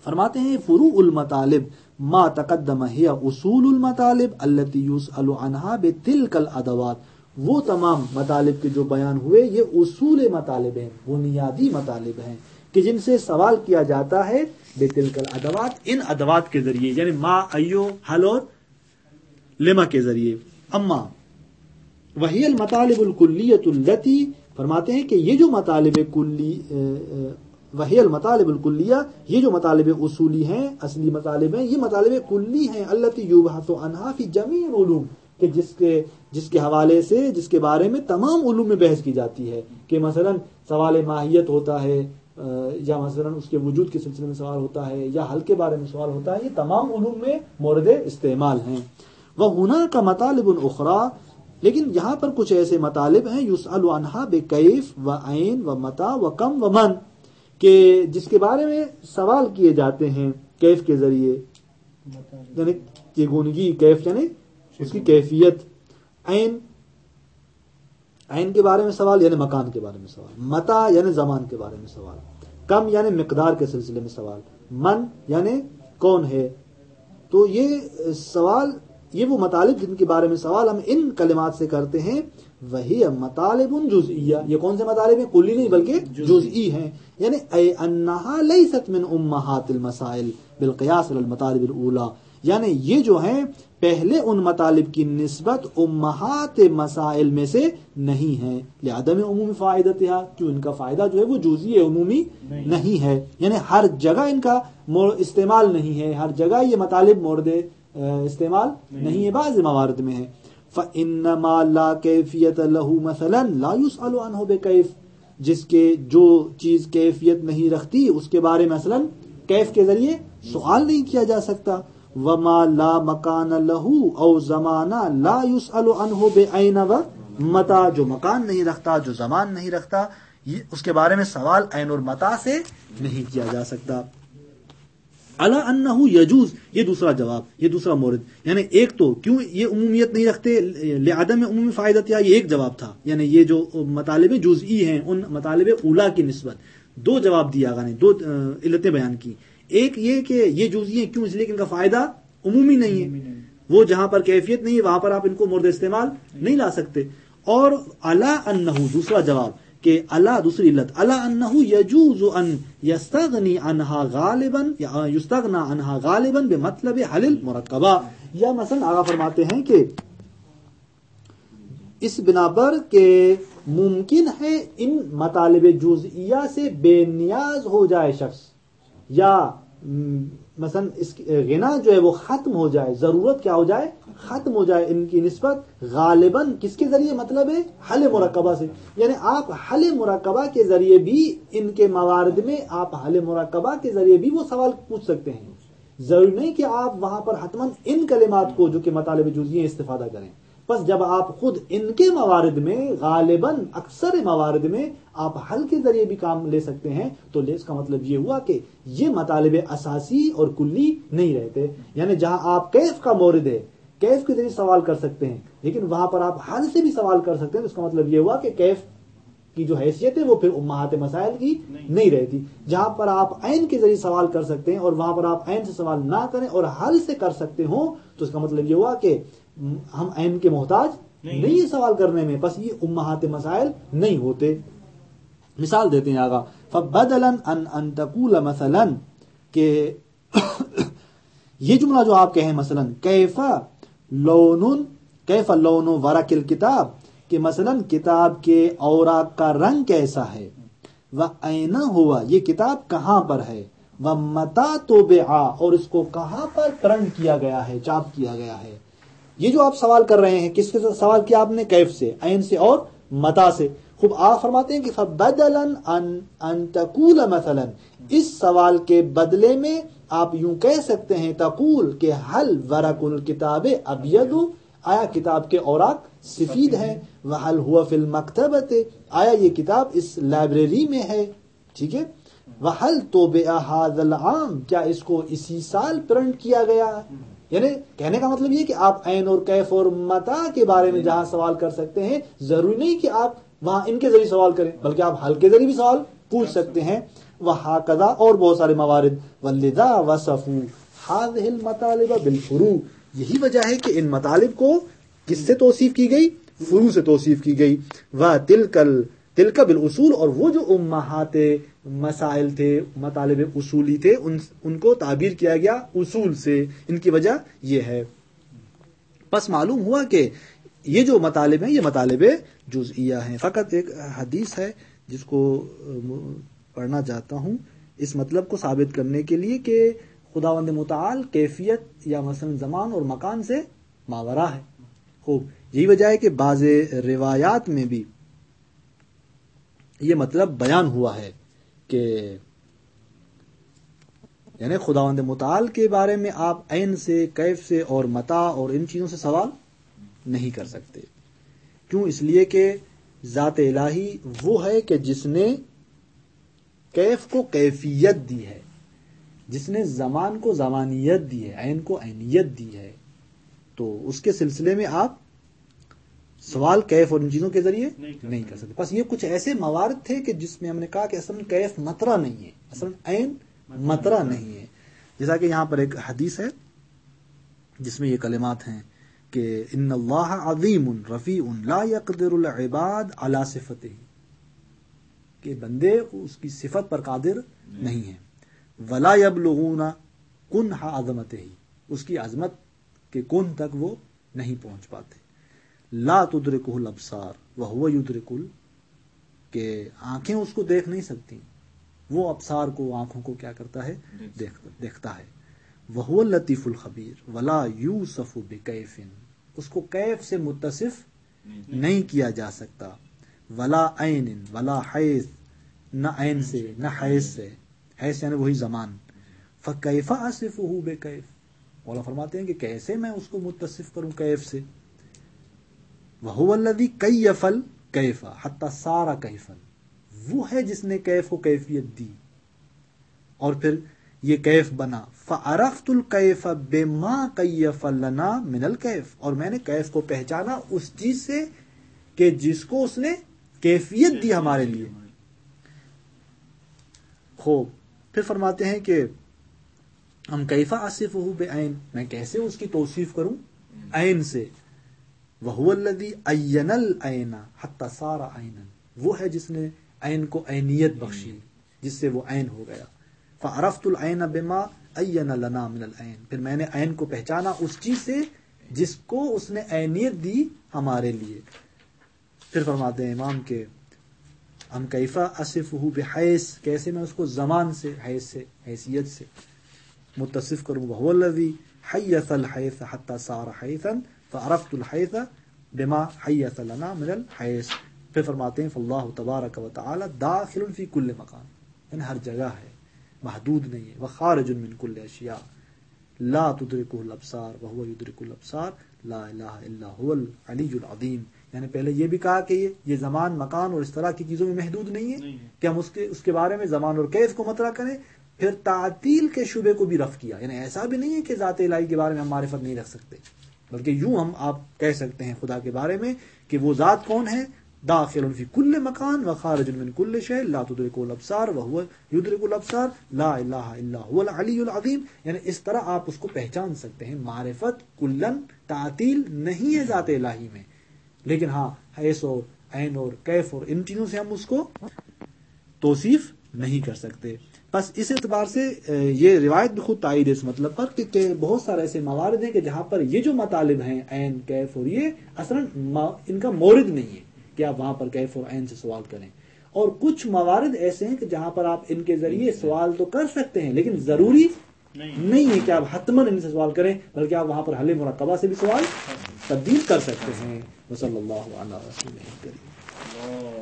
فرماتے ہیں فروع المطالب ما تقدم ہی اصول المطالب التي يسأل عنها بتلك الادوات. وہ تمام مطالب کے جو بیان ہوئے یہ اصول مطالب ہیں، بنیادی مطالب ہیں کہ جن سے سوال کیا جاتا ہے بتلک الادوات، ان ادوات کے ذریعے، یعنی ما، ایو، حل اور لما کے ذریعے. اما وہی المطالب الکلیۃ التی، فرماتے ہیں کہ یہ جو مطالب کلی، وہی المطالب الکلیہ، یہ جو مطالب اصولی ہیں، اصلی مطالب ہیں، یہ مطالب کلی ہیں التی یبحث عنہا فی جمیع العلوم، کہ جس کے حوالے سے، جس کے بارے میں تمام علوم میں بحث کی جاتی ہے. کہ مثلا سوال ماہیت ہوتا ہے، یا مثلا اس کے وجود کے سلسلے میں سوال ہوتا ہے، یا حل کے بارے میں سوال ہوتا ہے، یہ تمام علوم میں مورد استعمال ہیں. وَهُنَاكَ مَطَالِبٌ أُخْرَى، لیکن یہاں پر کچھ ایسے مطالب ہیں یسأل عنہا بکیف و عین و متا و کم و من، کہ جس کے بارے میں سوال کیے جاتے ہیں کیف کے ذریعے، یعنی چگونگی، کیف یعنی اس کی کیفیت، عین کے بارے میں سوال یعنی مکان کے بارے میں سوال، متا یعنی زمان کے بارے میں سوال، کم یعنی مقدار کے سلسلے میں سوال، من یعنی کون ہے. تو یہ سوال، یہ وہ مطالب جن کے بارے میں سوال ہم ان کلمات سے کرتے ہیں. وہی مطالب جزئیہ، یہ کون سے مطالب ہیں؟ کلی نہیں بلکہ جزئی ہیں. یعنی اے انہا لیست من امہات المسائل بالقیاس علی المطالب الاولی، یعنی یہ جو ہیں پہلے ان مطالب کی نسبت امہات مسائل میں سے نہیں ہیں. لعدم عمومی فائدتها، کیوں ان کا فائدہ جو ہے وہ جزئی عمومی نہیں ہے، یعنی ہر جگہ ان کا استعمال نہیں ہے، ہر جگہ یہ مطالب مورد استعمال نہیں ہے، بعض موارد میں ہے. فَإِنَّمَا لَا كَيْفِيَةَ لَهُ مَثَلًا لَا يُسْأَلُ عَنْهُ بِكَيْف، جس کے جو چیز کیفیت نہیں رکھتی اس کے بارے میں مثلا کیف کے ذریعے سوال نہیں کیا جا سکتا. وَمَا لَا مَكَانَ لَهُ أَوْ زَمَانَ لَا يُسْأَلُ عَنْهُ بِعَيْنَ وَمَتَى، جو مکان نہیں رکھتا، جو زمان نہیں رکھتا، اس کے بارے میں سوال عین اور متا سے نہیں کیا جا سکتا. علی انہ یجوز، یہ دوسرا جواب، یہ دوسرا مورد. یعنی ایک تو کیوں یہ عمومیت نہیں رکھتے، لعدم عمومی فائدت، یہ ایک جواب تھا، یعنی یہ جو مطالب جزئی ہیں ان مطالب اولا کی نسبت. دو جواب دیا آقا نے، دو علتیں بیان کی. ایک یہ کہ یہ جزئی ہیں کیوں، اس لیے کہ ان کا فائدہ عمومی نہیں ہے، وہ جہاں پر کیفیت نہیں ہے وہاں پر آپ ان کو مورد استعمال نہیں لا سکتے. اور علی انہ، دوسرا جواب کہ اللہ، دوسری علت، اللہ انہ یجوز ان یستغنی عنہا غالبا، یا یستغنا عنہا غالبا بمطلب حل المرکبہ. یا مثلا آگا فرماتے ہیں کہ اس بنا پر کہ ممکن ہے ان مطالب جزئیہ سے بے نیاز ہو جائے شخص، یا مثلا اس غنا جو ہے وہ ختم ہو جائے، ضرورت کیا ہو جائے، ختم ہو جائے ان کی نسبت غالباً کس کے ذریعے، مطلب ہے حل مرکبہ سے. یعنی آپ حل مرکبہ کے ذریعے بھی ان کے موارد میں، آپ حل مرکبہ کے ذریعے بھی وہ سوال پوچھ سکتے ہیں. ضروری نہیں کہ آپ وہاں پر حتماً ان کلمات کو جو کہ مطالب جزئی استفادہ کریں، بس جب آپ خود ان کے موارد میں غالباً اکثر موارد میں آپ حل کے ذریعے بھی کام لے سکتے ہیں، تو اس کا مطلب یہ ہوا کہ یہ مطالب اساسی اور کلی نہیں رہتے. یعنی جہاں آپ کیف کا مورد ہے، کیف کے ذریعے سوال کر سکتے ہیں، لیکن وہاں پر آپ حل سے بھی سوال کر سکتے ہیں. تو اس کا مطلب یہ ہوا کہ کیف کی جو حیثیت ہے وہ پھر امہات مسائل کی نہیں رہتی. جہاں پر آپ عین کے ذریعے سوال کر سکتے ہیں اور وہاں پر آپ عین سے سوال نہ کریں اور حل سے کر سکتے ہوں، تو اس کا مطلب یہ ہوا کہ ہم عین کے محتاج نہیں ہے سوال کرنے میں، بس یہ امہات مسائل نہیں ہوتے. مثال دیتے ہیں آگا، فَبَدَلًا أَن تَقُولَ مثلاً، کہ یہ جملہ جو آپ کہیں مثلا کیف لون ورق الکتاب، کہ مثلا کتاب کے اوراق کا رنگ کیسا ہے، وَأَيْنَ ہوا، یہ کتاب کہاں پر ہے، وَمَتَى طُبِعَ، اور اس کو کہاں پر پرنٹ کیا گیا ہے، چاپ کیا گیا ہے. یہ جو آپ سوال کر رہے ہیں، کس کے ساتھ سوال کیا آپ نے؟ کیف سے، عین سے اور متا سے. خوب آپ فرماتے ہیں کہ فَبَدَلًا أَن تَقُولَ مثلاً، اس سوال کے بدلے میں آپ یوں کہہ سکتے ہیں تقول کہ حل ورق الکتاب ابیض، آیا کتاب کے اوراق سفید ہے، وحل ہوا فی المکتبۃ، آیا یہ کتاب اس لائبریری میں ہے. ٹھیک ہے. وحل طُبِعَ هذا العام، کیا اس کو اسی سال پرنٹ کیا گیا ہے. یعنی کہنے کا مطلب یہ کہ آپ عین اور کیف اور متا کے بارے میں جہاں سوال کر سکتے ہیں، ضروری نہیں کہ آپ وہاں ان کے ذریعے سوال کریں، بلکہ آپ حل کے ذریعے بھی سوال پوچھ سکتے ہیں. وَهَكَذَا، اور بہت سارے موارد. وَلِذَا وَصَفُوا هَذِهِ الْمَطَالِبَ بِالْفُرُوعِ، یہی وجہ ہے کہ ان مطالب کو کس سے توصیف کی گئی؟ فروع سے توصیف کی گئی. وَتِلْكَ بِالْأُصُولِ، اور وہ جو امہات مسائل تھے، مطالب اصولی تھے، ان کو تعبیر کیا گیا اصول سے. ان کی وجہ یہ ہے. پس معلوم ہوا کہ یہ جو مطالب ہیں یہ مطالب جزئیہ ہیں. فقط ایک حدیث ہے جس کو پڑھنا چاہتا ہوں اس مطلب کو ثابت کرنے کے لیے کہ خداوند متعال کیفیت یا مثلا زمان اور مکان سے ماورا ہے. خوب، یہی وجہ ہے کہ بعض روایات میں بھی یہ مطلب بیان ہوا ہے کہ یعنی خداوند متعال کے بارے میں آپ عین سے، کیف سے اور متا اور ان چیزوں سے سوال نہیں کر سکتے. کیوں؟ اس لیے کہ ذات الہی وہ ہے کہ جس نے کیف کو کیفیت دی ہے، جس نے زمان کو زمانیت دی ہے، عین کو عینیت دی ہے. تو اس کے سلسلے میں آپ سوال کیف اور ان چیزوں کے ذریعے نہیں کر سکتے. بس یہ کچھ ایسے موارد تھے کہ جس میں ہم نے کہا کہ اصلا کیف مطرح نہیں ہے، اصلا عین مطرح نہیں ہے. جیسا کہ یہاں پر ایک حدیث ہے جس میں یہ کلمات ہیں کہ ان اللہ عظیم رفیع لا یقدر العباد علی صفته، کہ بندے اس کی صفت پر قادر نہیں ہیں. ولا یبلغون کنہ عظمتہ، اس کی عظمت کے کن تک وہ نہیں پہنچ پاتے. لا تدرکہ الابصار وہو یدرک، کہ آنکھیں اس کو دیکھ نہیں سکتی، وہ ابصار کو، آنکھوں کو کیا کرتا ہے؟ دیکھتا ہے. وہو اللطیف الخبیر ولا یوصف بکیف، اس کو کیف سے متصف نہیں کیا جا سکتا. ولا عین ولا حیث، نہ عین سے نہ حیث سے، حیث یعنی وہی زمان. فکیف اصفہ بکیف، مولا فرماتے ہیں کہ کیسے میں اس کو متصف کروں کیف سے. وہو الذی کیف الکیف حتی صار کیفا، وہ ہے جس نے کیف کو کیفیت دی اور پھر یہ کیف بنا. فعرفت الکیف بما کیف لنا من الکیف، اور میں نے کیف کو پہچانا اس چیز سے کہ جس کو اس نے کیفیت دی ہمارے لیے. خوب، پھر فرماتے ہیں کہ ہم کیفا اصفہ بعین، میں کیسے اس کی توصیف کروں عین سے. وہو الذی عین العین حتی صار عینا، وہ ہے جس نے عین کو عینیت بخشی جس سے وہ عین ہو گیا. فعرفت العین بما عین لنا من العین، پھر میں نے عین کو پہچانا اس چیز سے جس کو اس نے عینیت دی ہمارے لیے. پھر فرماتے ہیں امام کہ ہم کیفا اصفہ بحیث، کیسے میں اس کو زمان سے، حیث سے، حیثیت سے متصف کروں. وہو الذی حیث الحیث حتی صار حیثا فعرفت الحیث بما حیث لنا من الحیث. پھر فرماتے ہیں فاللہ تبارک و تعالی داخل فی کل مکان، یعنی ہر جگہ ہے، محدود نہیں ہے. وخارج من کل اشیاء، لا تدرکہ الابصار وہو یدرک الابصار لا الہ الا هو العلی العظیم. یعنی پہلے یہ بھی کہا کہ یہ زمان مکان اور اس طرح کی چیزوں میں محدود نہیں ہے کہ ہم اس کے بارے میں زمان اور کیف کو مطرح کریں. پھر تعطیل کے شعبے کو بھی رفع کیا، یعنی ایسا بھی نہیں ہے کہ ذات الہی کے بارے میں ہم معرفت نہیں رکھ سکتے، بلکہ یوں ہم آپ کہہ سکتے ہیں خدا کے بارے میں کہ وہ ذات کون ہے، داخل فی کل مکان وخارج من کل شیء لا تدرکہ الابصار وہو یدرک الابصار لا الہ الا هو العلی العظیم. یعنی اس طرح آپ اس کو پہچان سکتے ہیں. معرفت کلن تعطیل نہیں ہے ذات الہی میں، لیکن ہاں حیث اور عین اور کیف اور ان چیزوں سے ہم اس کو توصیف نہیں کر سکتے. بس اس اعتبار سے یہ روایت بھی خود تائید ہے اس مطلب پر کہ بہت سارے ایسے موارد ہیں کہ جہاں پر یہ جو مطالب ہیں عین کیف اور یہ اصلا ان کا مورد نہیں ہے کہ آپ وہاں پر کیف اور عین سے سوال کریں. اور کچھ موارد ایسے ہیں کہ جہاں پر آپ ان کے ذریعے سوال تو کر سکتے ہیں، لیکن ضروری نہیں ہے کہ آپ حتماً ان سے سوال کریں، بلکہ آپ وہاں پر حل مرکبہ سے بھی سوال تبدیل کر سکتے ہیں. وصلی اللہ علی رسول کریم.